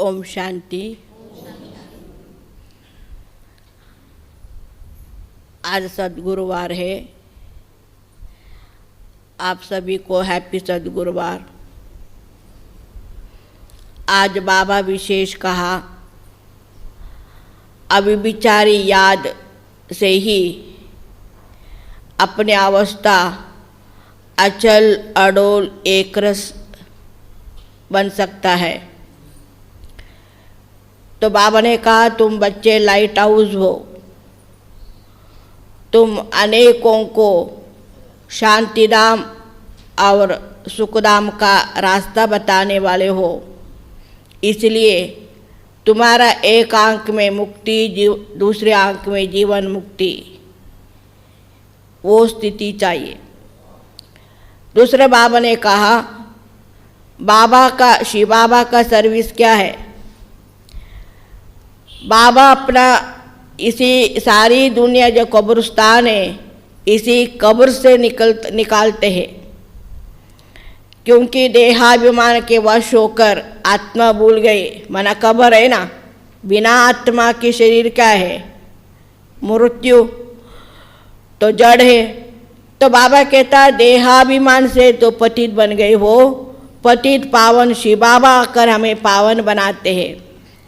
ओम शांति। आज सद्गुरुवार है। आप सभी को हैप्पी सद्गुरुवार। आज बाबा विशेष कहा, अभी बिचारी याद से ही अपनी अवस्था अचल अडोल एकरस बन सकता है। तो बाबा ने कहा, तुम बच्चे लाइट हाउस हो, तुम अनेकों को शांतिधाम और सुखधाम का रास्ता बताने वाले हो। इसलिए तुम्हारा एक आंख में मुक्ति, दूसरे आंख में जीवन मुक्ति, वो स्थिति चाहिए। दूसरे बाबा ने कहा, शिव बाबा का सर्विस क्या है? बाबा अपना इसी सारी दुनिया जो कब्रिस्तान है, इसी कब्र से निकालते हैं, क्योंकि देहाभिमान के वश होकर आत्मा भूल गए। मना कब्र है ना, बिना आत्मा के शरीर क्या है? मृत्यु, तो जड़ है। तो बाबा कहता, देहाभिमान से तो पतित बन गए हो, पतित पावन शिव बाबा आकर हमें पावन बनाते हैं।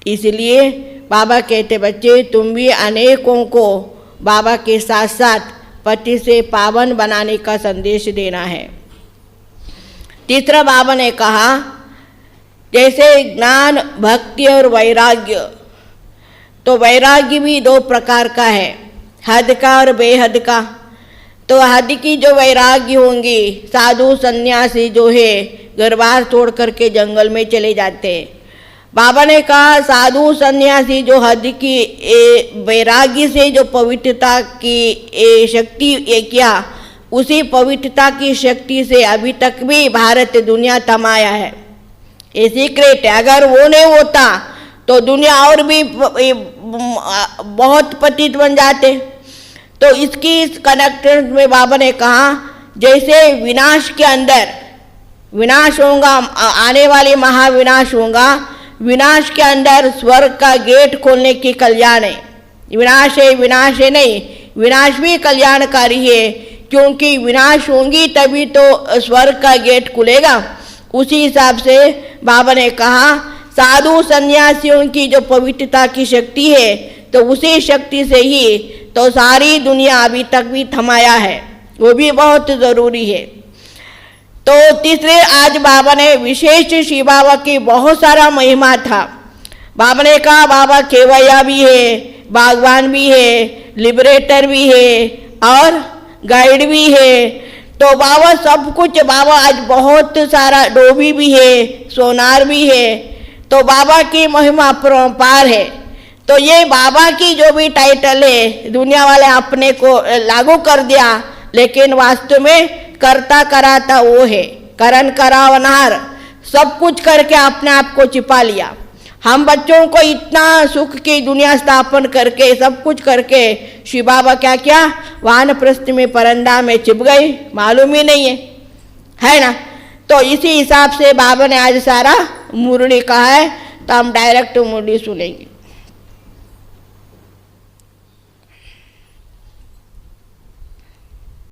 इसलिए बाबा कहते, बच्चे तुम भी अनेकों को बाबा के साथ साथ पति से पावन बनाने का संदेश देना है। तीसरा बाबा ने कहा, जैसे ज्ञान, भक्ति और वैराग्य, तो वैराग्य भी दो प्रकार का है, हद का और बेहद का। तो हद की जो वैराग्य होंगी, साधु सन्यासी जो है घर बार छोड़ करके जंगल में चले जाते हैं। बाबा ने कहा, साधु सन्यासी जो हद की वैराग्य से जो पवित्रता की शक्ति किया, उसी पवित्रता की शक्ति से अभी तक भी भारत दुनिया थमाया है। ये सीक्रेट है। अगर वो नहीं होता तो दुनिया और भी बहुत पतित बन जाते। तो इसकी इस कनेक्शन में बाबा ने कहा, जैसे विनाश के अंदर विनाश होगा, आने वाले महाविनाश होगा, विनाश के अंदर स्वर्ग का गेट खोलने की कल्याण है। विनाश है नहीं, विनाश भी कल्याणकारी है, क्योंकि विनाश होंगी तभी तो स्वर्ग का गेट खुलेगा। उसी हिसाब से बाबा ने कहा, साधु सन्यासियों की जो पवित्रता की शक्ति है, तो उसी शक्ति से ही तो सारी दुनिया अभी तक भी थमाया है, वो भी बहुत ज़रूरी है। तो तीसरे आज बाबा ने विशेष शिव बाबा की बहुत सारा महिमा था। बाबा ने कहा, बाबा केवैया भी है, बागवान भी है, लिबरेटर भी है और गाइड भी है। तो बाबा सब कुछ, बाबा आज बहुत सारा डोभी भी है, सोनार भी है। तो बाबा की महिमा अपरंपार है। तो ये बाबा की जो भी टाइटल है, दुनिया वाले अपने को लागू कर दिया, लेकिन वास्तव में करता कराता वो है, करण करावनहार, सब कुछ करके अपने आप को छिपा लिया। हम बच्चों को इतना सुख की दुनिया स्थापन करके, सब कुछ करके, शिव बाबा क्या क्या वानप्रस्थ में परंदा में छिप गए, मालूम ही नहीं है ना। तो इसी हिसाब से बाबा ने आज सारा मुरली कहा है, तो हम डायरेक्ट मुरली सुनेंगे।